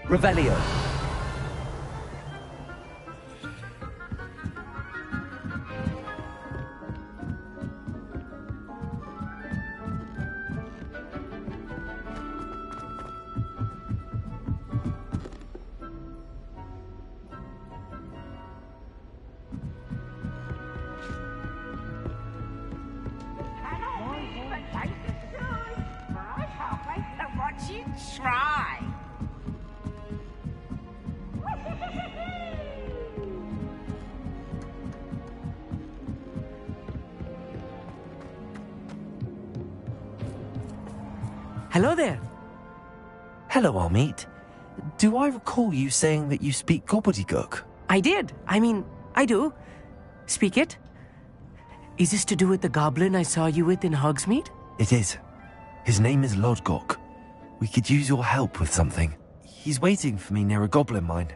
Revelio. Try. Hello there. Hello, Armeet. Do I recall you saying that you speak gobbledygook? I did. I do. Speak it. Is this to do with the goblin I saw you with in Hogsmeade? It is. His name is Lodgok. We could use your help with something. He's waiting for me near a goblin mine.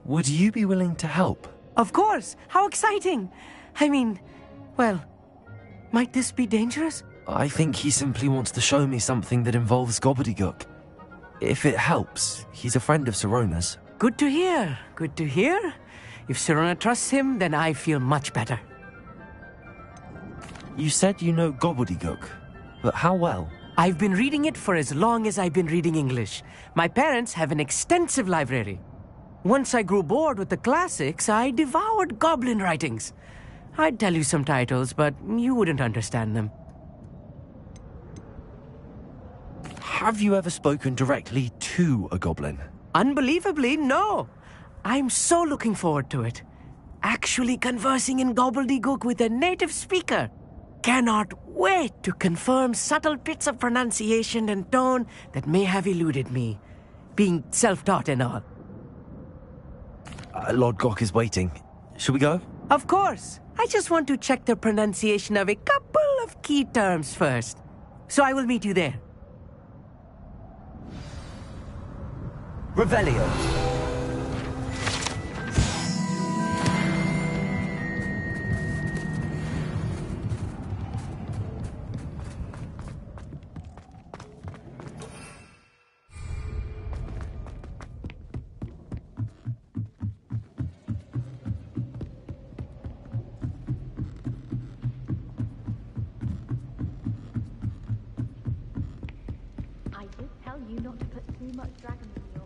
Would you be willing to help? Of course. How exciting. Well, might this be dangerous? I think he simply wants to show me something that involves gobbledygook. If it helps, he's a friend of Sirona's. Good to hear. Good to hear. If Sirona trusts him, then I feel much better. You said you know gobbledygook, but how well? I've been reading it for as long as I've been reading English. My parents have an extensive library. Once I grew bored with the classics, I devoured goblin writings. I'd tell you some titles, but you wouldn't understand them. Have you ever spoken directly to a goblin? Unbelievably, no. I'm so looking forward to it. Actually conversing in gobbledygook with a native speaker. Cannot wait to confirm subtle bits of pronunciation and tone that may have eluded me, being self-taught and all. Lodgok is waiting. Shall we go? Of course. I just want to check the pronunciation of a couple of key terms first. So I will meet you there. Revelio. I did tell you not to put too much dragon in yours.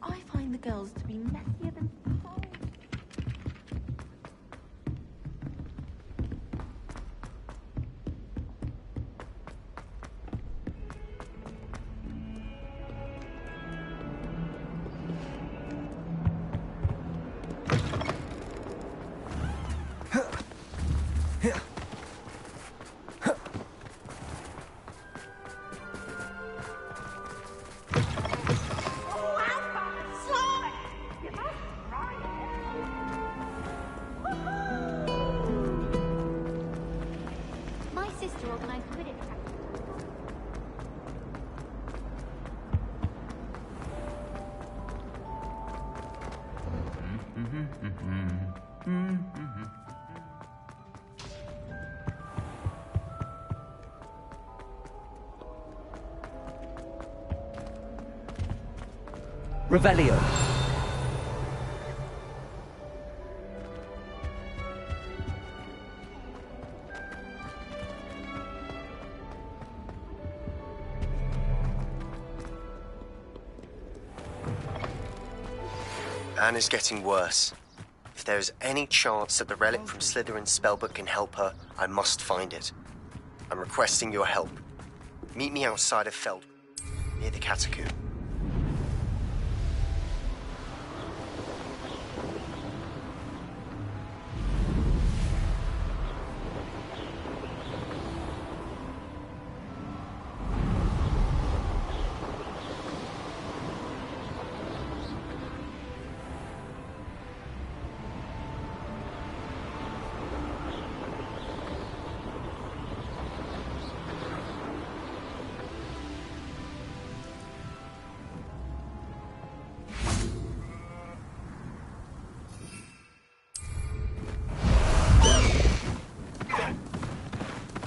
I find the girls to be messier than cold. My sister organised Quidditch practice. Revelio. Anne is getting worse. If there is any chance that the relic from Slytherin's spellbook can help her, I must find it. I'm requesting your help. Meet me outside of Feld, near the catacomb.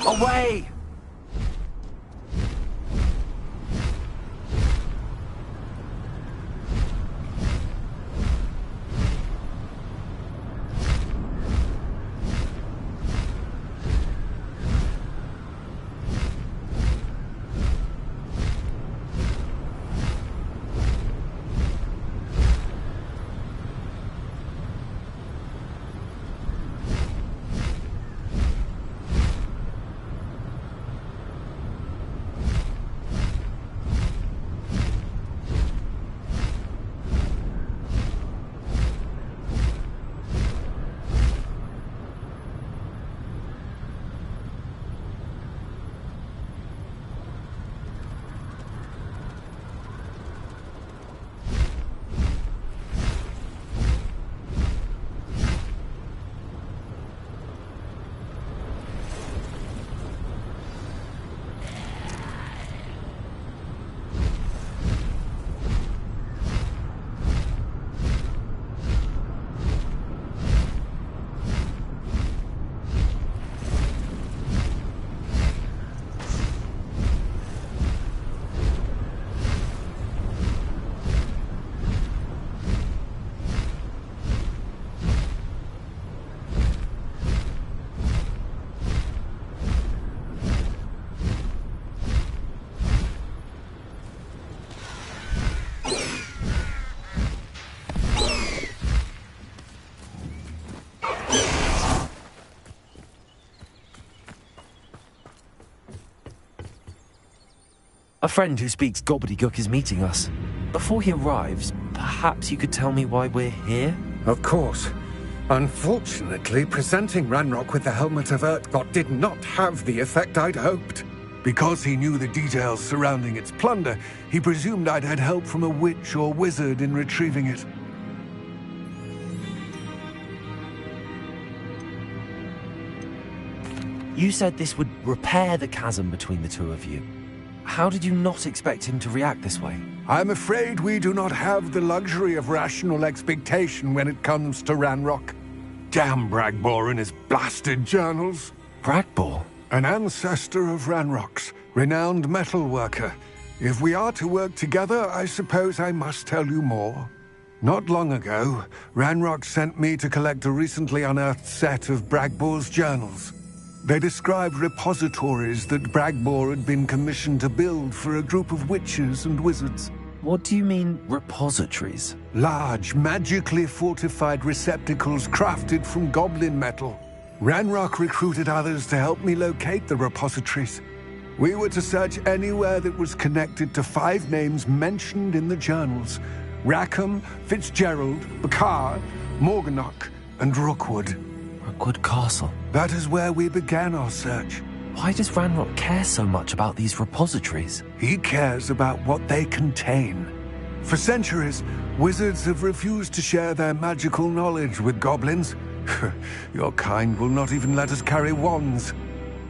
Away! A friend who speaks gobbledygook is meeting us. Before he arrives, perhaps you could tell me why we're here? Of course. Unfortunately, presenting Ranrock with the Helmet of Urtkot did not have the effect I'd hoped. Because he knew the details surrounding its plunder, he presumed I'd had help from a witch or wizard in retrieving it. You said this would repair the chasm between the two of you. How did you not expect him to react this way? I'm afraid we do not have the luxury of rational expectation when it comes to Ranrock. Damn Bragbor and his blasted journals. Bragbor? An ancestor of Ranrock's, renowned metal worker. If we are to work together, I suppose I must tell you more. Not long ago, Ranrock sent me to collect a recently unearthed set of Bragbor's journals. They described repositories that Bragbor had been commissioned to build for a group of witches and wizards. What do you mean, repositories? Large, magically fortified receptacles crafted from goblin metal. Ranrock recruited others to help me locate the repositories. We were to search anywhere that was connected to 5 names mentioned in the journals: Rackham, Fitzgerald, Bakar, Morganach, and Rookwood. Rookwood Castle. That is where we began our search. Why does Ranrock care so much about these repositories? He cares about what they contain. For centuries, wizards have refused to share their magical knowledge with goblins. Your kind will not even let us carry wands.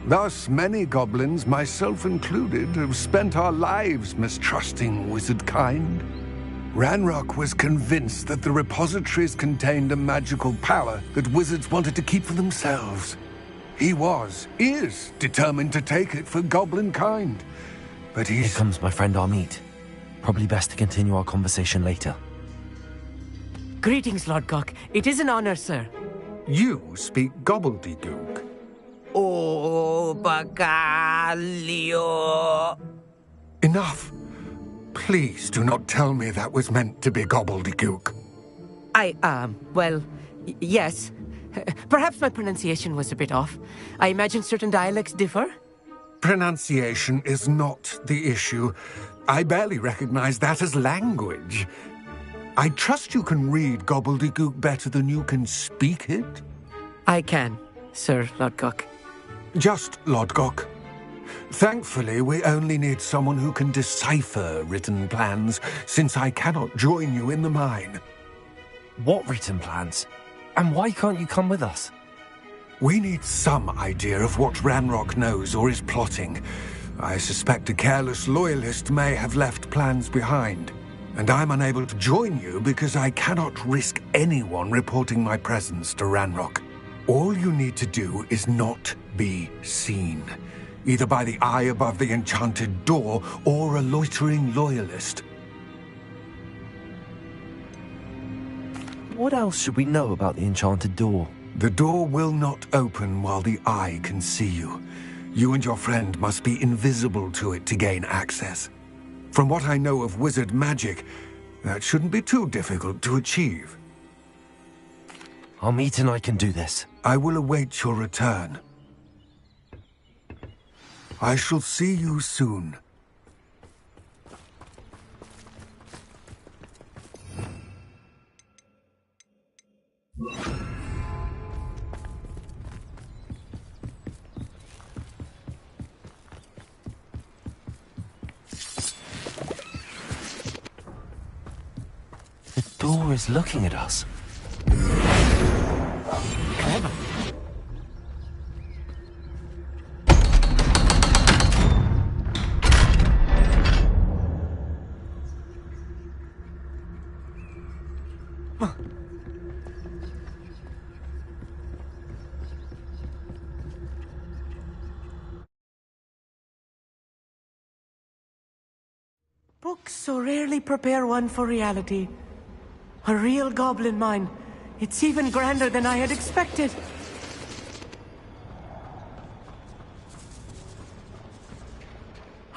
Thus, many goblins, myself included, have spent our lives mistrusting wizard kind. Ranrock was convinced that the repositories contained a magical power that wizards wanted to keep for themselves. He is determined to take it for goblin kind. But Here comes my friend Amit. Probably best to continue our conversation later. Greetings, Lord Gok. It is an honor, sir. You speak gobbledygook. Oh, Bagalio. Enough. Please do not tell me that was meant to be gobbledygook. Well, yes. Perhaps my pronunciation was a bit off. I imagine certain dialects differ? Pronunciation is not the issue. I barely recognize that as language. I trust you can read gobbledygook better than you can speak it? I can, Sir Lord Gok. Just Lord Gok. Thankfully, we only need someone who can decipher written plans, since I cannot join you in the mine. What written plans? And why can't you come with us? We need some idea of what Ranrock knows or is plotting. I suspect a careless loyalist may have left plans behind. And I'm unable to join you because I cannot risk anyone reporting my presence to Ranrock. All you need to do is not be seen, either by the eye above the enchanted door or a loitering loyalist. What else should we know about the enchanted door? The door will not open while the eye can see you. You and your friend must be invisible to it to gain access. From what I know of wizard magic, that shouldn't be too difficult to achieve. Amit and I can do this. I will await your return. I shall see you soon. The door is looking at us. Clever. Books so rarely prepare one for reality. A real goblin mine. It's even grander than I had expected.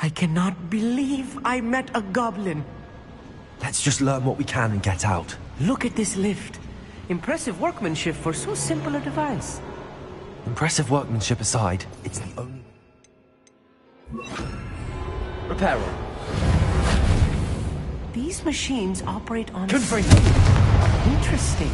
I cannot believe I met a goblin. Let's just learn what we can and get out. Look at this lift. Impressive workmanship for so simple a device. Impressive workmanship aside, it's the only... Repairer. These machines operate on... Confirm. Interesting.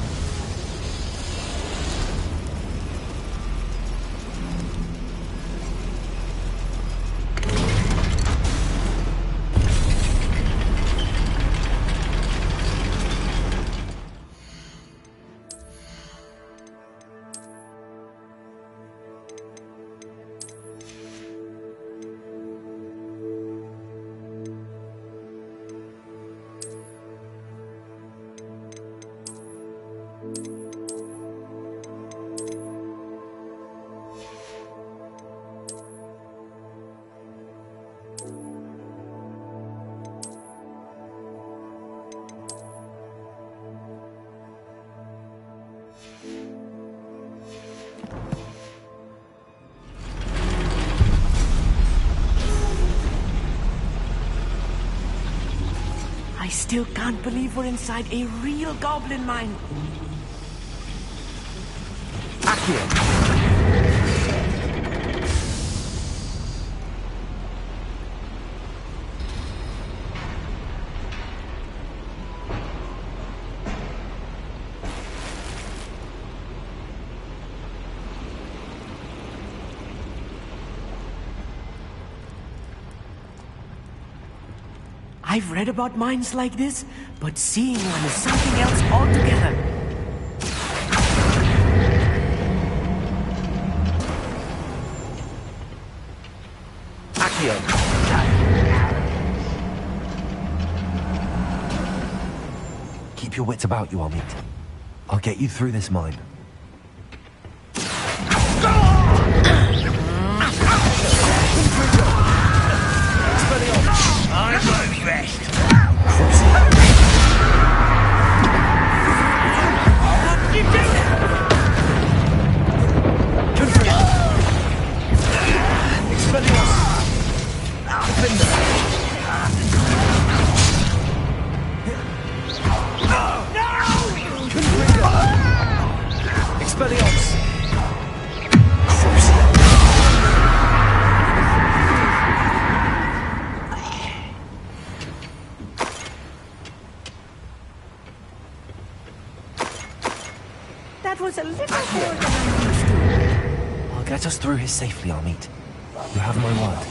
I still can't believe we're inside a real goblin mine. I've read about mines like this, but seeing one is something else altogether. Accio. Keep your wits about you, Amit. I'll get you through this mine. That was a little more than I'm used to. I'll get us through here safely, Amit. You have my word.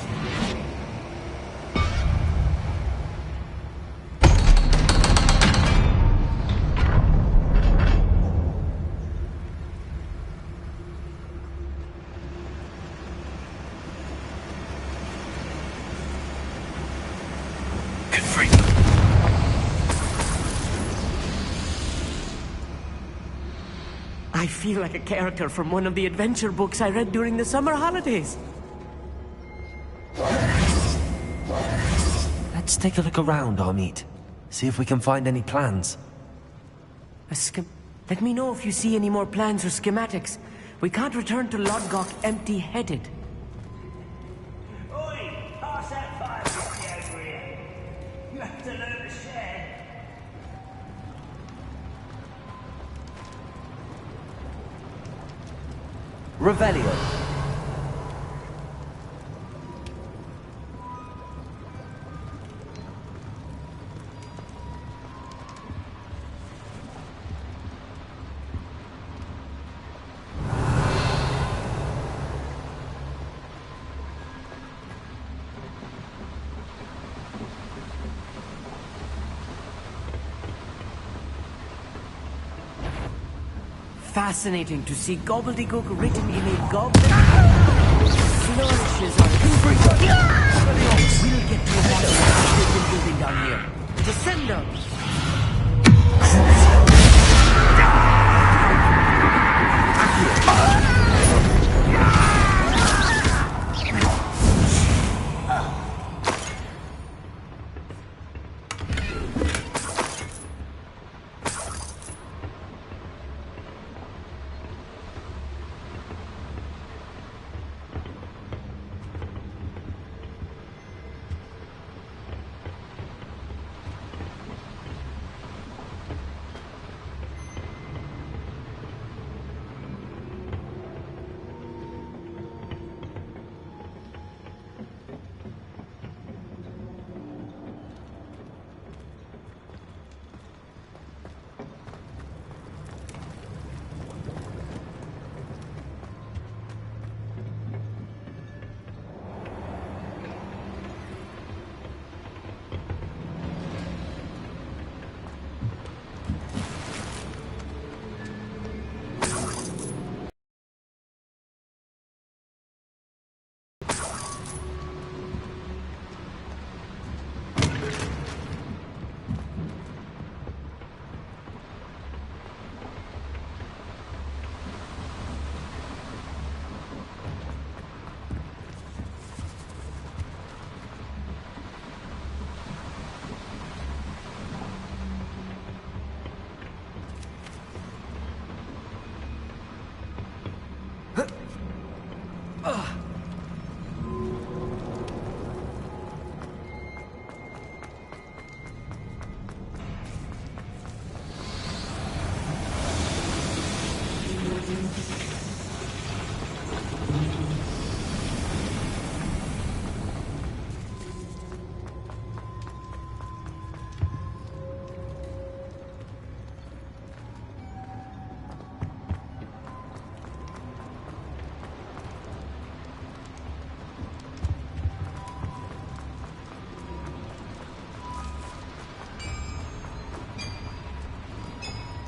I feel like a character from one of the adventure books I read during the summer holidays. Let's take a look around, Amit. See if we can find any plans. Let me know if you see any more plans or schematics. We can't return to Lodgok empty-headed. Oi, pass that fire over here. You have to learn to share. Revelio. Fascinating to see gobbledygook written in a goblin. Flourishes on We'll get to the bottom of this building down here. Descendo!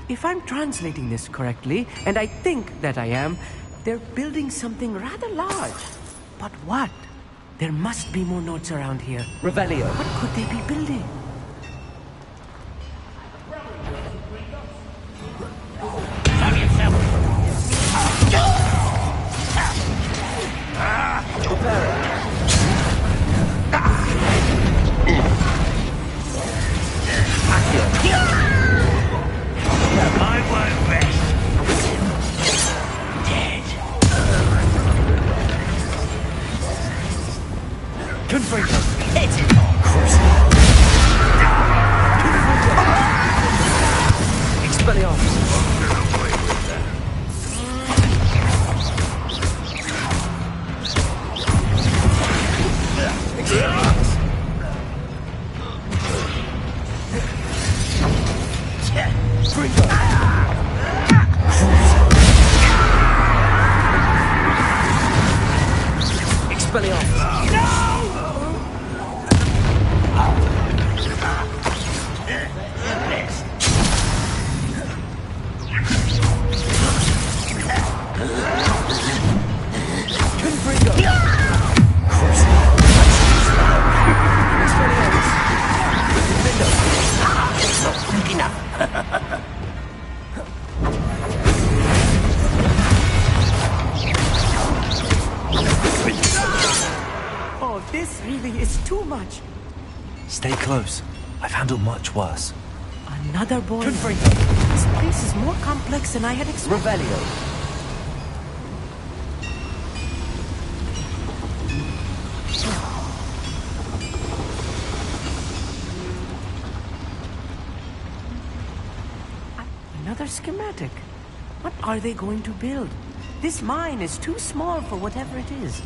If I'm translating this correctly, and I think that I am, they're building something rather large. But what? There must be more notes around here. Revelio. What could they be building? No, this really is too much. Stay close. I've handled much worse. Another boy. Confringo. This place is more complex than I had expected. Revelio. Another schematic. What are they going to build? This mine is too small for whatever it is.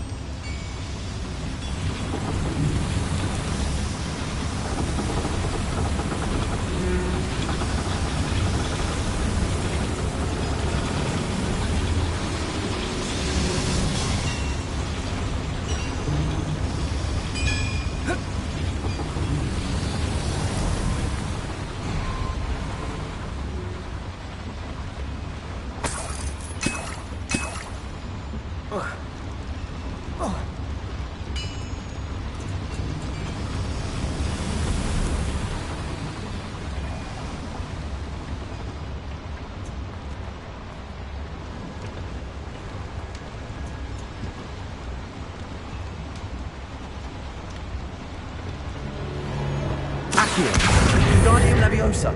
Accio. Wingardium Leviosa.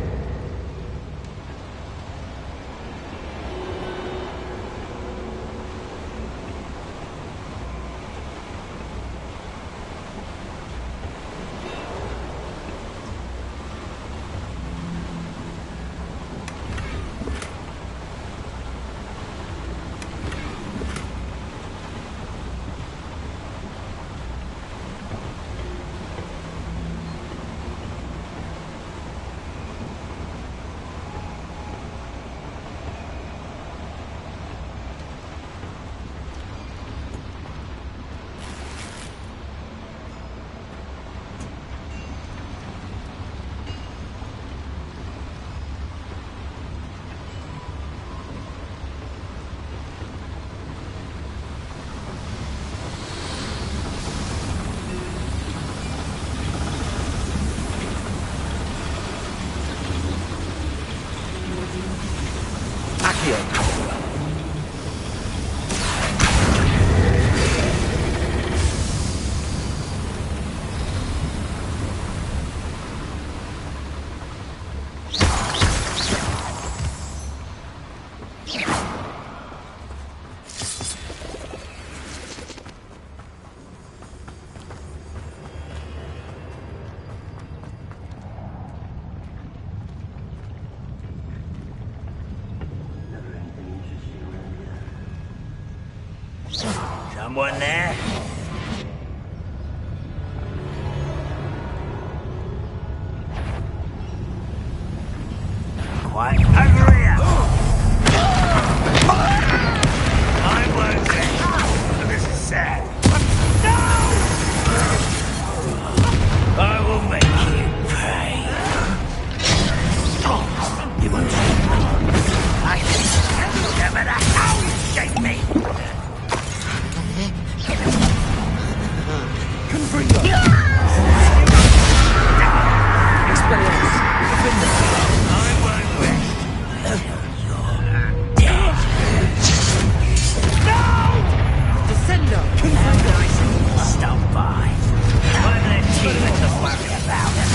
Someone there? Quite over here. I won't say. This is sad. No! I will make you pay. You won't shake me. I can no matter how you shake me. Confringo. Expelliarmus. Defender. I won't rest until you're dead. No! Descendo. Confringo. Stop by. Won't let you to worry about it.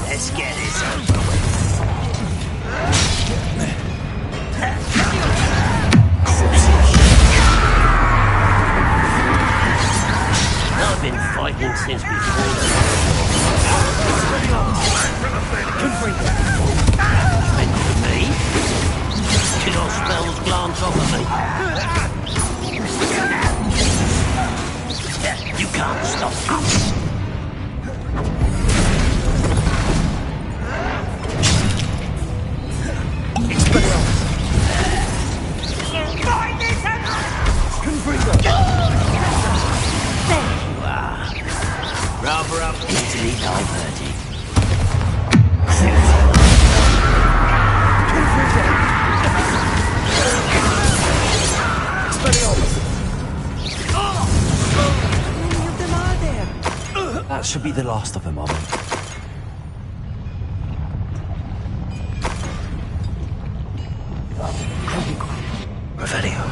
Let's get this over with. I've been fighting since before the Meant for me? Did your spells glance off of me? You can't stop us. Rather up easily diverted. That should be the last of them, Armin. Revelio.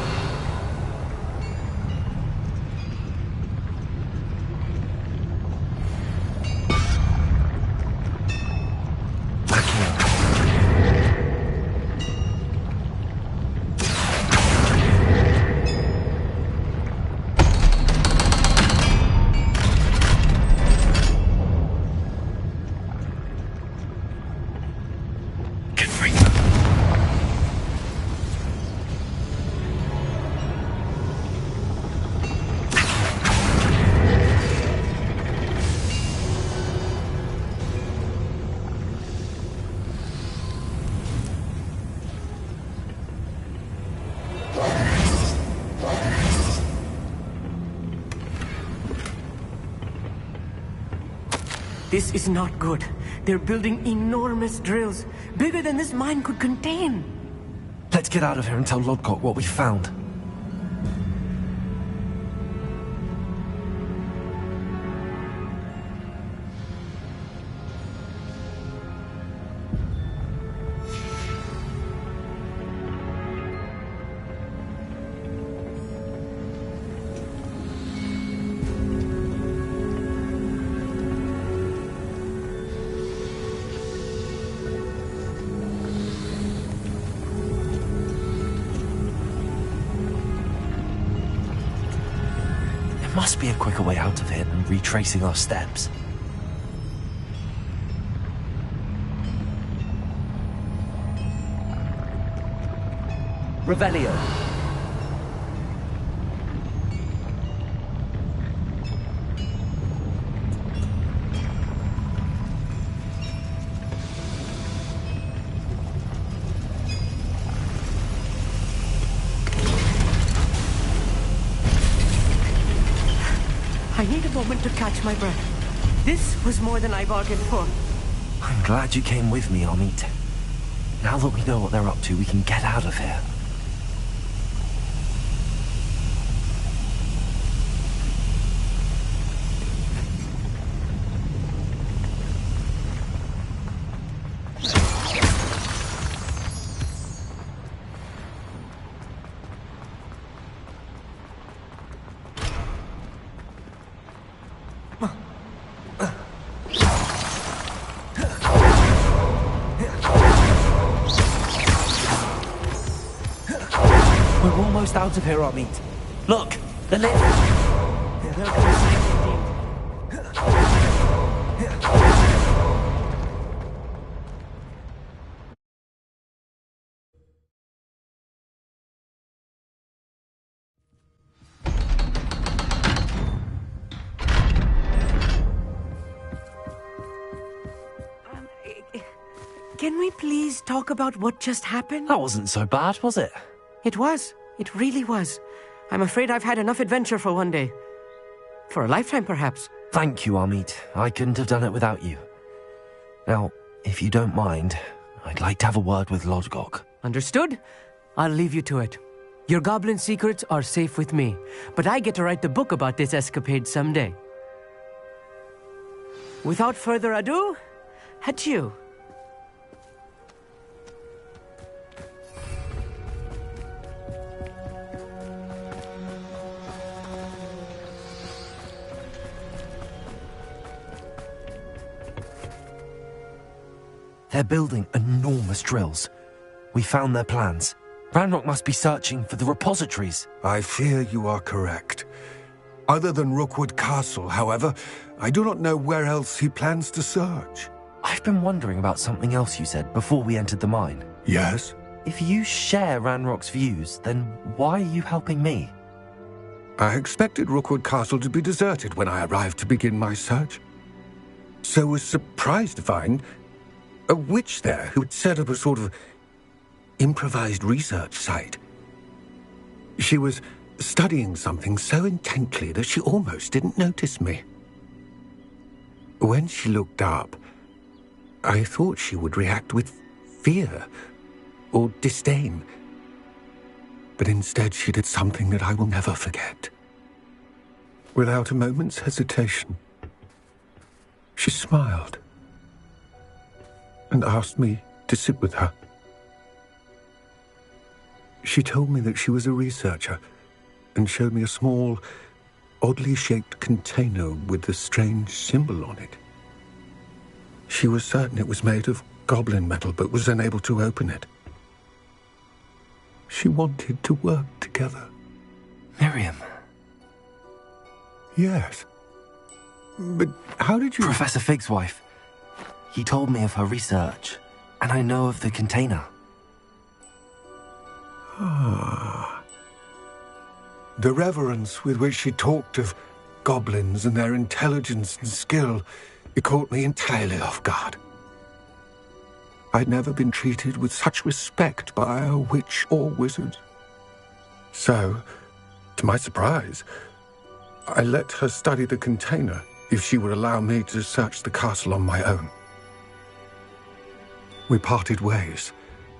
This is not good. They're building enormous drills, bigger than this mine could contain. Let's get out of here and tell Lodgok what we found. Must be a quicker way out of here than retracing our steps. Revelio. I need a moment to catch my breath. This was more than I bargained for. I'm glad you came with me, Amit. Now that we know what they're up to, we can get out of here. We're almost out of here, Amit. Look, the lift. Can we please talk about what just happened? That wasn't so bad, was it? It was. It really was. I'm afraid I've had enough adventure for one day. For a lifetime, perhaps. Thank you, Amit. I couldn't have done it without you. Now, if you don't mind, I'd like to have a word with Lodgok. Understood? I'll leave you to it. Your goblin secrets are safe with me, but I get to write the book about this escapade someday. Without further ado, adieu. They're building enormous drills. We found their plans. Ranrock must be searching for the repositories. I fear you are correct. Other than Rookwood Castle, however, I do not know where else he plans to search. I've been wondering about something else you said before we entered the mine. Yes? If you share Ranrock's views, then why are you helping me? I expected Rookwood Castle to be deserted when I arrived to begin my search. So was surprised to find a witch there who had set up a sort of improvised research site. She was studying something so intently that she almost didn't notice me. When she looked up, I thought she would react with fear or disdain. But instead she did something that I will never forget. Without a moment's hesitation, she smiled and asked me to sit with her. She told me that she was a researcher and showed me a small, oddly shaped container with a strange symbol on it. She was certain it was made of goblin metal, but was unable to open it. She wanted to work together. Miriam. Yes. But how did you... Professor Fig's wife. He told me of her research, and I know of the container. Ah. The reverence with which she talked of goblins and their intelligence and skill, it caught me entirely off guard. I'd never been treated with such respect by a witch or wizard. So, to my surprise, I let her study the container if she would allow me to search the castle on my own. We parted ways,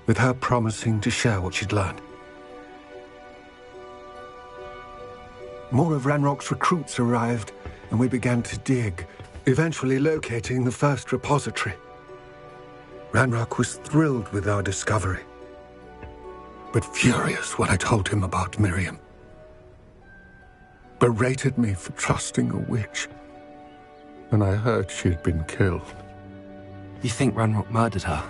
with her promising to share what she'd learned. More of Ranrock's recruits arrived, and we began to dig, eventually locating the first repository. Ranrock was thrilled with our discovery, but furious when I told him about Miriam. Berated me for trusting a witch when I heard she'd been killed. You think Ranrock murdered her?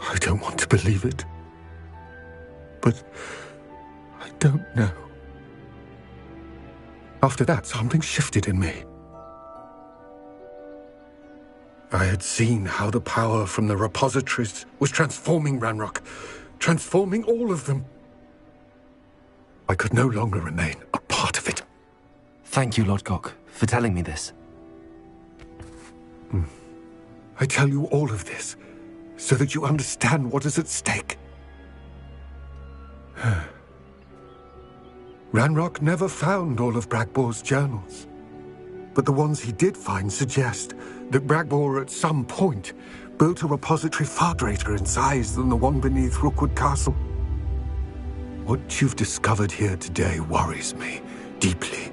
I don't want to believe it, but I don't know. After that, something shifted in me. I had seen how the power from the repositories was transforming Ranrock, transforming all of them. I could no longer remain a part of it. Thank you, Lodgok, for telling me this. I tell you all of this so that you understand what is at stake. Ranrock never found all of Bragbor's journals, but the ones he did find suggest that Bragbor at some point built a repository far greater in size than the one beneath Rookwood Castle. What you've discovered here today worries me deeply.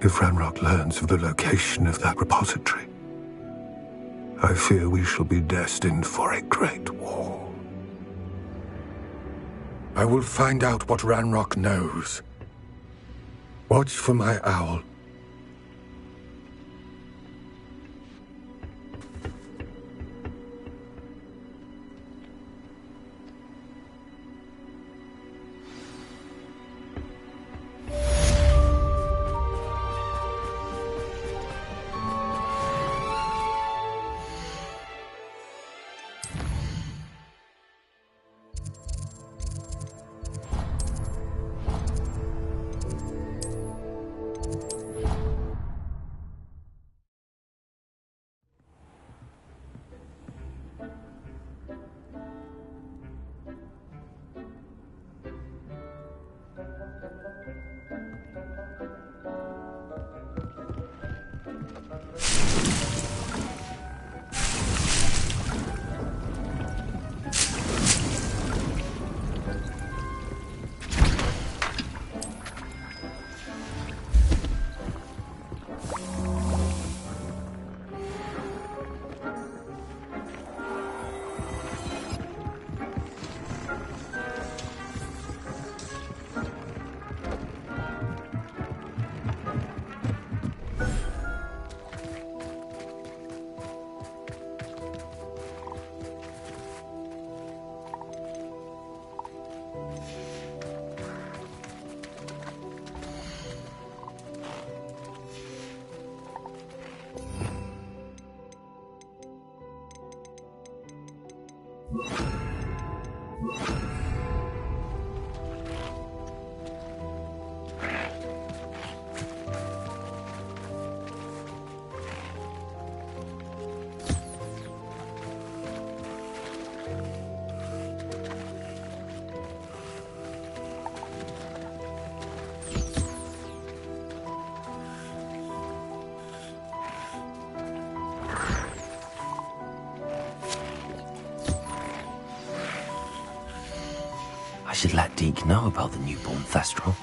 If Ranrock learns of the location of that repository, I fear we shall be destined for a great war. I will find out what Ranrock knows. Watch for my owl. I should let Deke know about the newborn Thestral.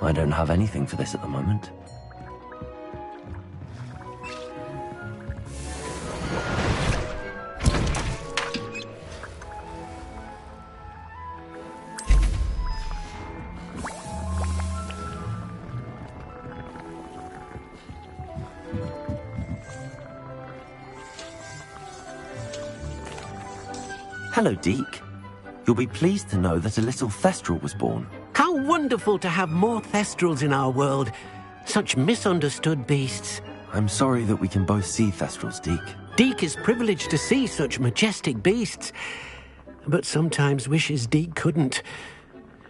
I don't have anything for this at the moment. Hello, Deke. You'll be pleased to know that a little Thestral was born. How wonderful to have more Thestrals in our world. Such misunderstood beasts. I'm sorry that we can both see Thestrals, Deke. Deke is privileged to see such majestic beasts, but sometimes wishes Deke couldn't.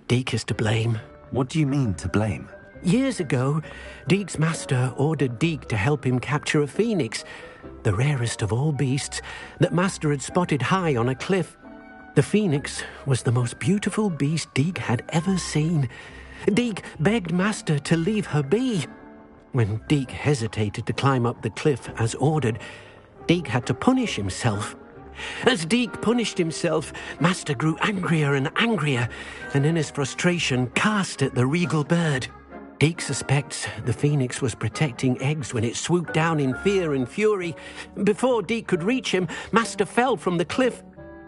Deke is to blame. What do you mean, to blame? Years ago, Deke's master ordered Deke to help him capture a phoenix, the rarest of all beasts that master had spotted high on a cliff. The phoenix was the most beautiful beast Deke had ever seen. Deke begged master to leave her be. When Deke hesitated to climb up the cliff as ordered, Deke had to punish himself. As Deke punished himself, master grew angrier and angrier, and in his frustration cast at the regal bird. Deke suspects the phoenix was protecting eggs when it swooped down in fear and fury. Before Deke could reach him, master fell from the cliff.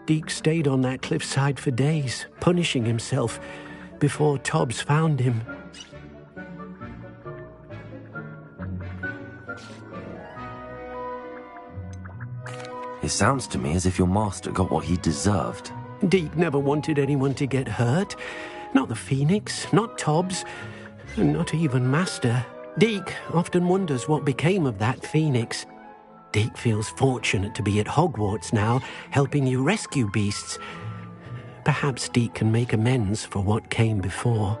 Deke stayed on that cliffside for days, punishing himself, before Tobbs found him. It sounds to me as if your master got what he deserved. Deke never wanted anyone to get hurt. Not the phoenix, not Tobbs, and not even master. Deke often wonders what became of that phoenix. Deke feels fortunate to be at Hogwarts now, helping you rescue beasts. Perhaps Deke can make amends for what came before.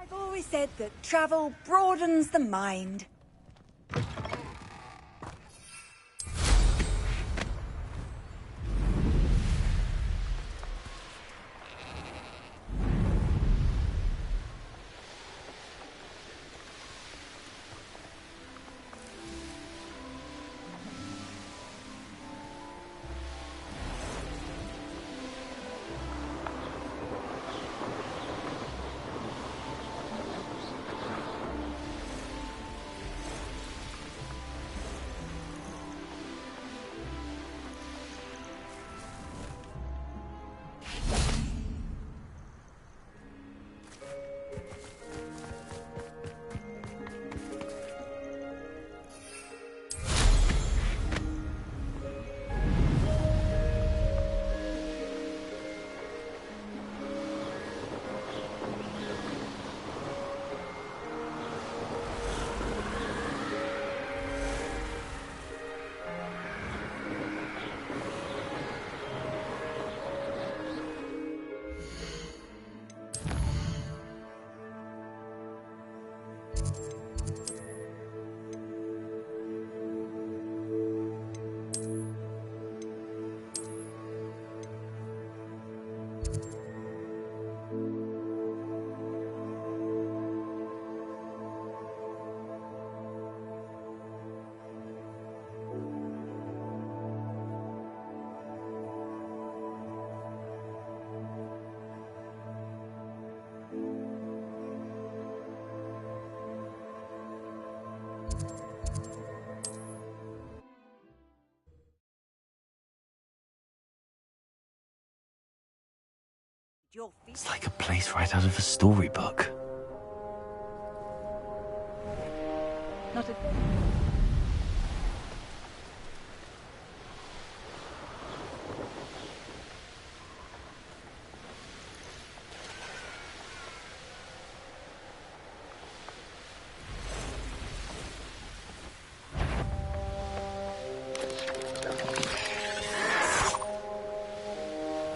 I've always said that travel broadens the mind. your feet. It's like a place right out of a storybook. Not a...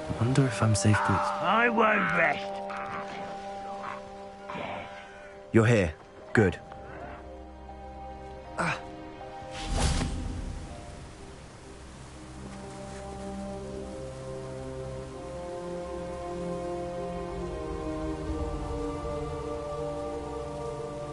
I wonder if I'm safe to... I won't rest. You're here. Good.